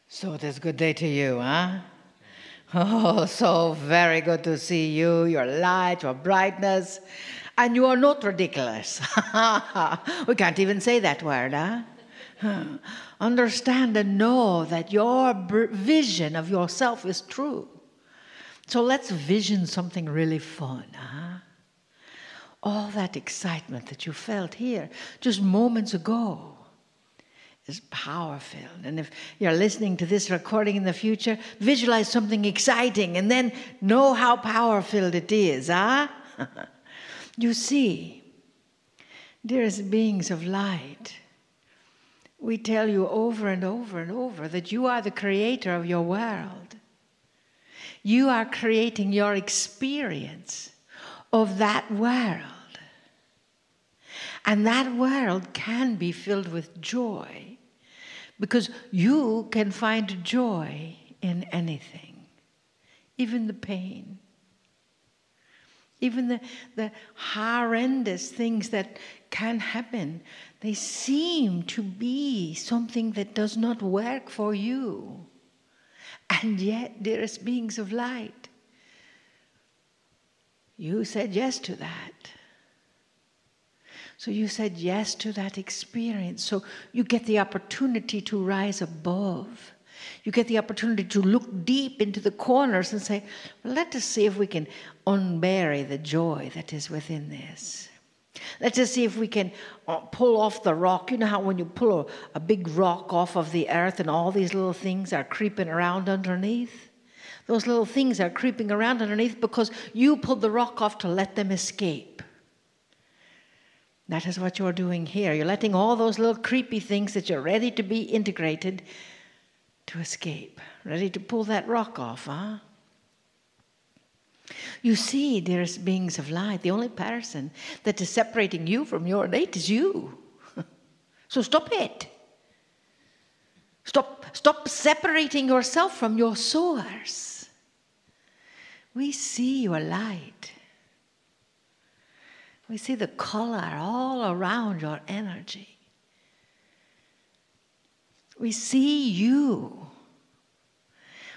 So it is a good day to you, huh? Oh, so very good to see you, your light, your brightness. And you are not ridiculous. We can't even say that word, huh? Understand and know that your vision of yourself is true. So let's vision something really fun, huh? All that excitement that you felt here just moments ago is power-filled. And if you're listening to this recording in the future, visualize something exciting and then know how power-filled it is, huh? You see, dearest beings of light, we tell you over and over and over that you are the creator of your world. You are creating your experience of that world. And that world can be filled with joy because you can find joy in anything, even the pain, even the horrendous things that can happen. They seem to be something that does not work for you. And yet, dearest beings of light, you said yes to that. So you said yes to that experience. So you get the opportunity to rise above. You get the opportunity to look deep into the corners and say, well, let us see if we can unbury the joy that is within this. Let us see if we can pull off the rock. You know how when you pull a big rock off of the earth and all these little things are creeping around underneath? Those little things are creeping around underneath because you pulled the rock off to let them escape. That is what you're doing here. You're letting all those little creepy things that you're ready to be integrated to escape. Ready to pull that rock off, huh? You see, dearest beings of light, the only person that is separating you from your date is you. So stop it. Stop separating yourself from your source. We see your light. We see the color all around your energy. We see you.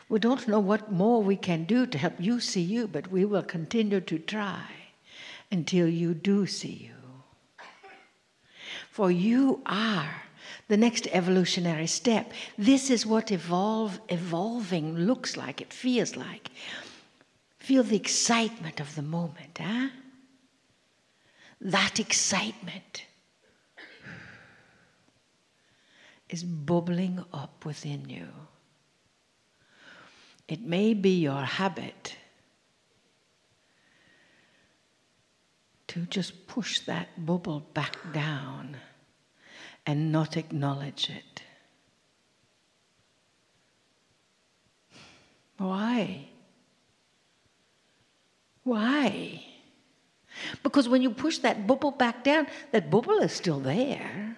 We don't know what more we can do to help you see you, but we will continue to try until you do see you. For you are the next evolutionary step. This is what evolving looks like, it feels like. Feel the excitement of the moment, huh? That excitement is bubbling up within you. It may be your habit to just push that bubble back down and not acknowledge it. Why? Why? Because when you push that bubble back down, that bubble is still there.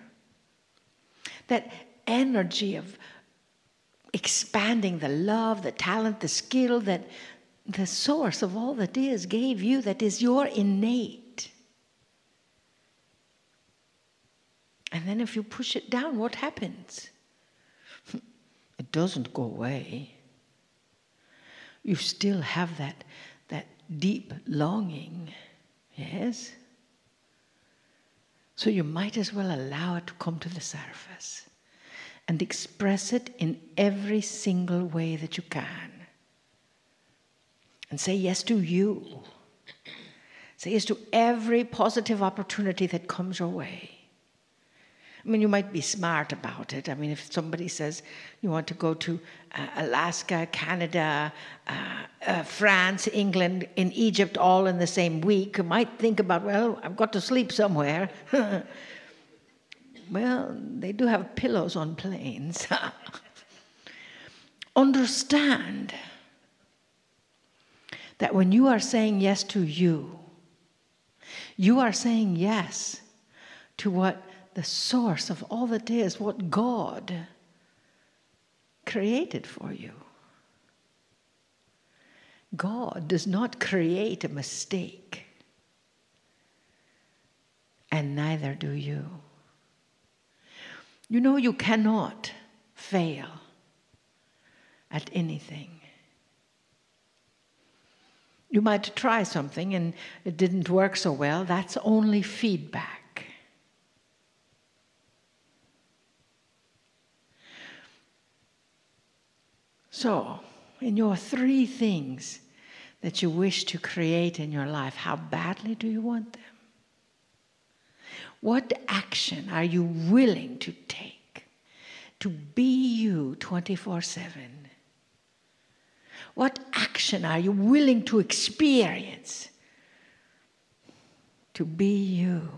That energy of expanding the love, the talent, the skill that the source of all that is gave you, that is your innate. And then if you push it down, what happens? It doesn't go away. You still have that deep longing. Yes? So you might as well allow it to come to the surface and express it in every single way that you can. And say yes to you. Say yes to every positive opportunity that comes your way. I mean, you might be smart about it. I mean, if somebody says you want to go to Alaska, Canada, France, England, in Egypt, all in the same week, you might think about, well, I've got to sleep somewhere. Well, they do have pillows on planes. Understand that when you are saying yes to you, you are saying yes to what the source of all that is, what God created for you. God does not create a mistake, and neither do you. You know you cannot fail. at anything. You might try something and it didn't work so well. That's only feedback. So, in your 3 things that you wish to create in your life, how badly do you want them? What action are you willing to take to be you 24/7? What action are you willing to experience to be you,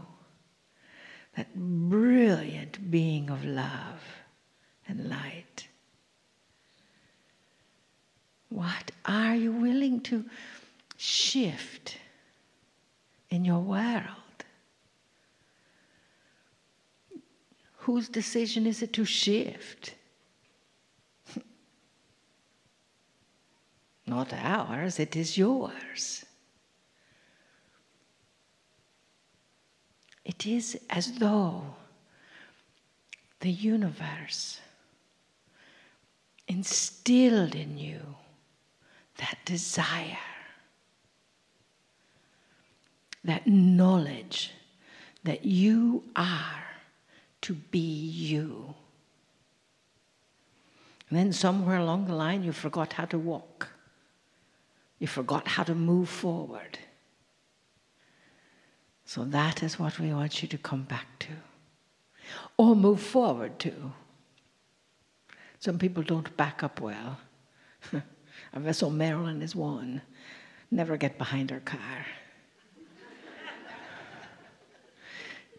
that brilliant being of love and light? What are you willing to shift in your world? Whose decision is it to shift? Not ours, it is yours. It is as though the universe instilled in you that desire, that knowledge that you are to be you. And then somewhere along the line you forgot how to walk. You forgot how to move forward. So that is what we want you to come back to. Or move forward to. Some people don't back up well. A vessel Marilyn is one. Never get behind her car.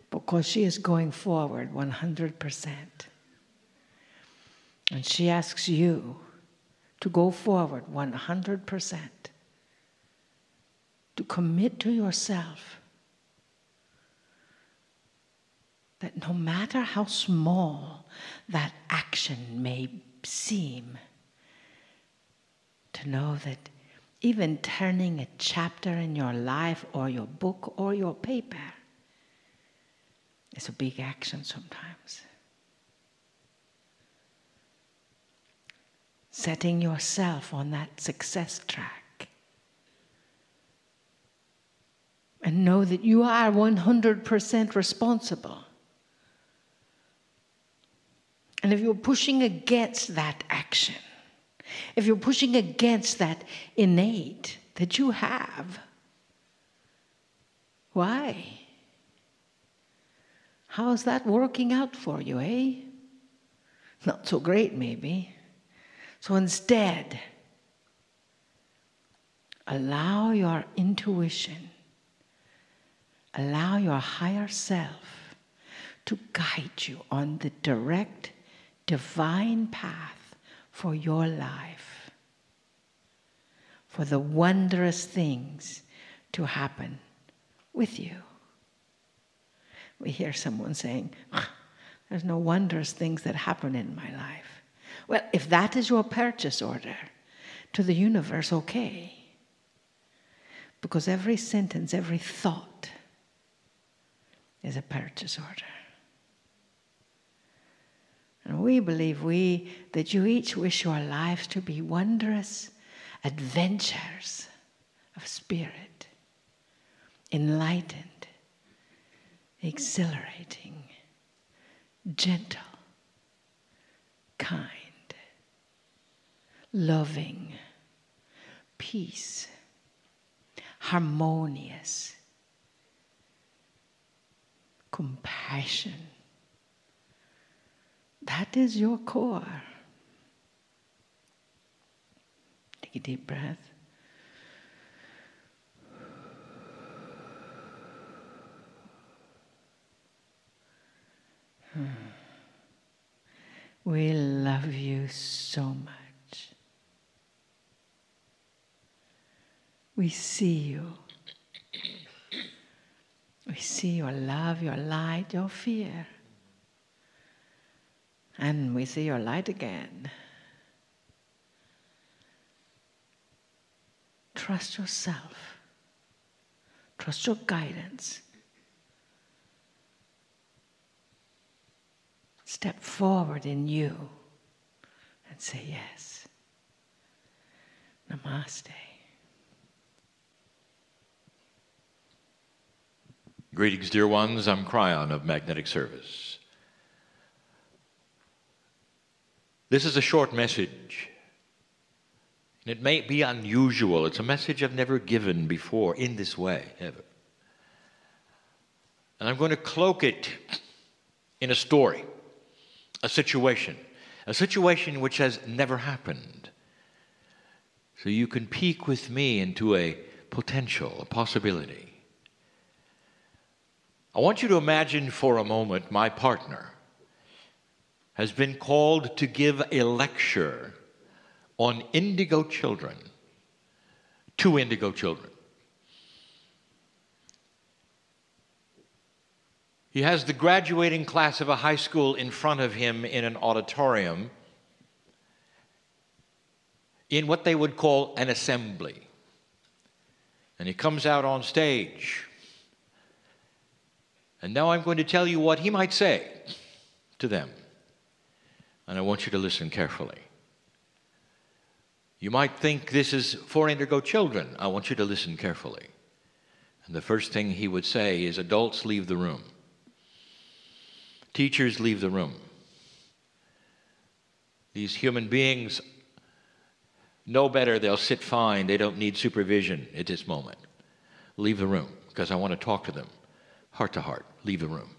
Because she is going forward 100%. And she asks you to go forward 100%. To commit to yourself that no matter how small that action may seem, to know that even turning a chapter in your life or your book or your paper is a big action sometimes. Setting yourself on that success track. And know that you are 100% responsible. And if you're pushing against that action, if you're pushing against that innate that you have, why? How is that working out for you, eh? Not so great, maybe. So instead, allow your intuition, allow your higher self to guide you on the direct, divine path for your life, for the wondrous things to happen with you. We hear someone saying, there's no wondrous things that happen in my life. Well, if that is your purchase order to the universe, okay. Because every sentence, every thought is a purchase order. And we believe that you each wish your lives to be wondrous adventures of spirit, enlightened, exhilarating, gentle, kind, loving, peace, harmonious, compassion. That is your core. Take a deep breath. We love you so much. We see you. We see your love, your light, your fear. And we see your light again. Trust yourself. Trust your guidance. Step forward in you and say yes. Namaste. Greetings, dear ones. I'm Kryon of Magnetic Service. This is a short message. It may be unusual. It's a message I've never given before in this way, ever. And I'm going to cloak it in a story, a situation which has never happened. So you can peek with me into a potential, a possibility. I want you to imagine for a moment my partner has been called to give a lecture on indigo children, 2 indigo children. He has the graduating class of a high school in front of him in an auditorium in what they would call an assembly. And he comes out on stage. And now I'm going to tell you what he might say to them. And I want you to listen carefully. You might think this is for indigo children. I want you to listen carefully. And the first thing he would say is, adults, leave the room. Teachers, leave the room. These human beings know better. They'll sit fine. They don't need supervision at this moment. Leave the room, because I want to talk to them. Heart to heart, leave the room.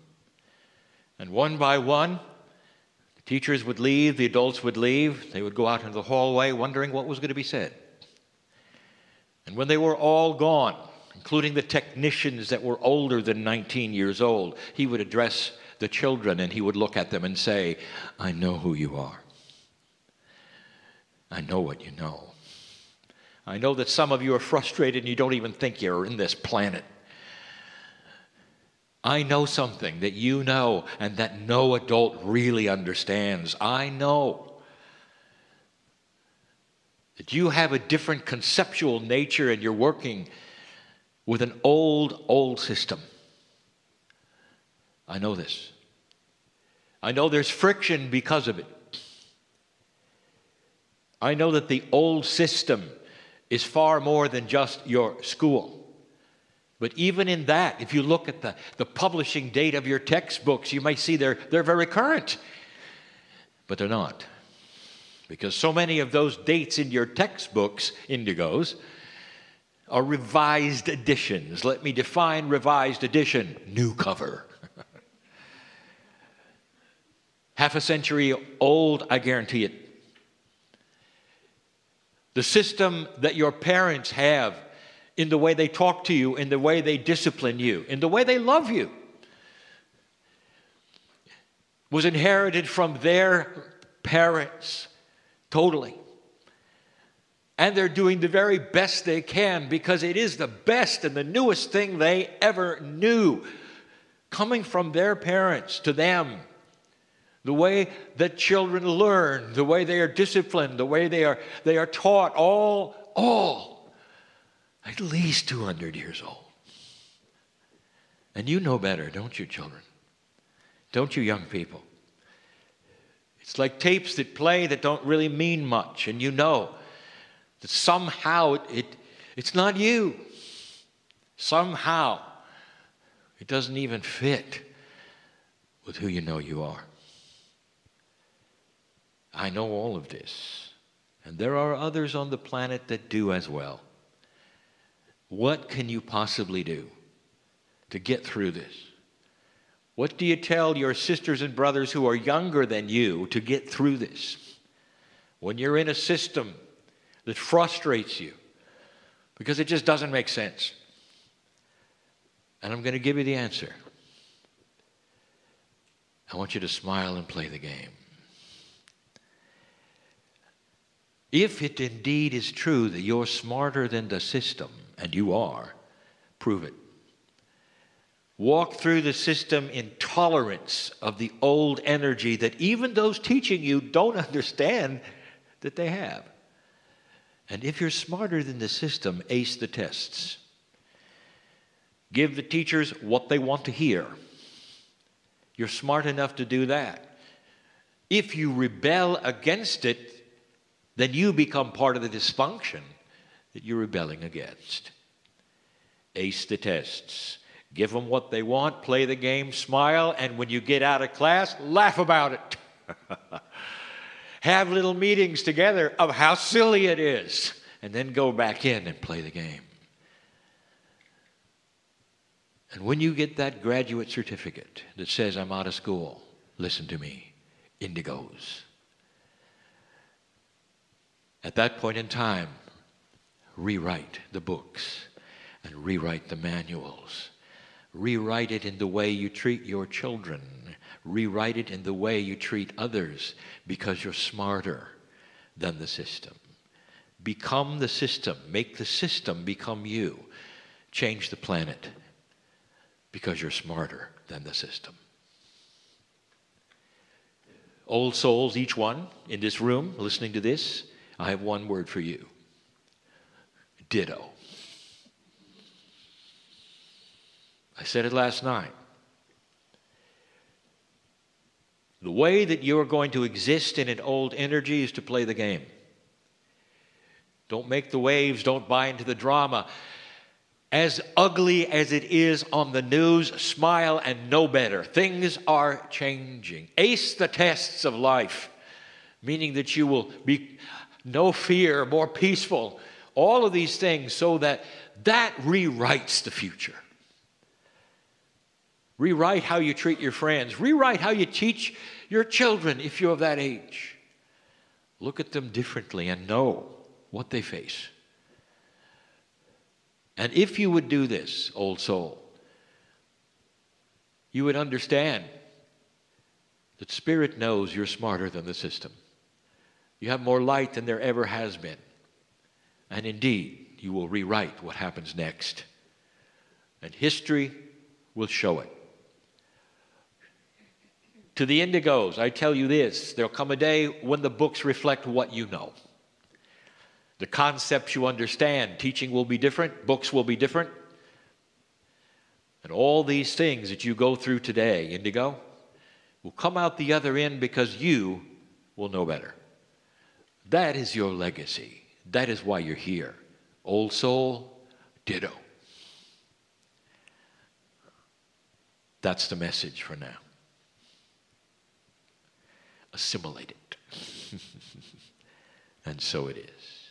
And one by one, the teachers would leave, the adults would leave. They would go out into the hallway wondering what was going to be said. And when they were all gone, including the technicians that were older than 19 years old, he would address the children and he would look at them and say, I know who you are. I know what you know. I know that some of you are frustrated and you don't even think you're in this planet. I know something that you know and that no adult really understands. I know that you have a different conceptual nature and you're working with an old system. I know this. I know there's friction because of it. I know that the old system is far more than just your school. But even in that, if you look at the publishing date of your textbooks, you might see they're very current. But they're not. Because so many of those dates in your textbooks, indigos, are revised editions. Let me define revised edition. New cover. Half a century old, I guarantee it. The system that your parents have in the way they talk to you, in the way they discipline you, in the way they love you, was inherited from their parents, totally. And they're doing the very best they can because it is the best and the newest thing they ever knew, coming from their parents to them. The way that children learn, the way they are disciplined, the way they are taught, all at least 200 years old. And you know better, don't you, children? Don't you, young people? It's like tapes that play that don't really mean much, and you know that somehow it's not you. Somehow it doesn't even fit with who you know you are. I know all of this, and there are others on the planet that do as well. What can you possibly do to get through this? What do you tell your sisters and brothers who are younger than you to get through this? When you're in a system that frustrates you because it just doesn't make sense. And I'm going to give you the answer. I want you to smile and play the game. If it indeed is true that you're smarter than the system, and you are, prove it. Walk through the system in tolerance of the old energy that even those teaching you don't understand that they have. And if you're smarter than the system, ace the tests. Give the teachers what they want to hear. You're smart enough to do that. If you rebel against it, then you become part of the dysfunction that you're rebelling against. Ace the tests. Give them what they want, play the game, smile, and when you get out of class, laugh about it. Have little meetings together of how silly it is, and then go back in and play the game. And when you get that graduate certificate that says, I'm out of school, listen to me, indigos. At that point in time, rewrite the books and rewrite the manuals. Rewrite it in the way you treat your children. Rewrite it in the way you treat others, because you're smarter than the system. Become the system. Make the system become you. Change the planet, because you're smarter than the system. Old souls, each one in this room listening to this, I have one word for you. Ditto. I said it last night. The way that you're going to exist in an old energy is to play the game. Don't make the waves, don't buy into the drama. As ugly as it is on the news, smile and know better. Things are changing. Ace the tests of life, meaning that you will be no fear, more peaceful. All of these things, so that rewrites the future. Rewrite how you treat your friends. Rewrite how you teach your children if you're of that age. Look at them differently and know what they face. And if you would do this, old soul, you would understand that Spirit knows you're smarter than the system. You have more light than there ever has been. And indeed, you will rewrite what happens next. And history will show it. To the indigos, I tell you this, there'll come a day when the books reflect what you know. The concepts you understand, teaching will be different, books will be different. And all these things that you go through today, indigo, will come out the other end because you will know better. That is your legacy. That is why you're here. Old soul, ditto. That's the message for now. Assimilate it. And so it is.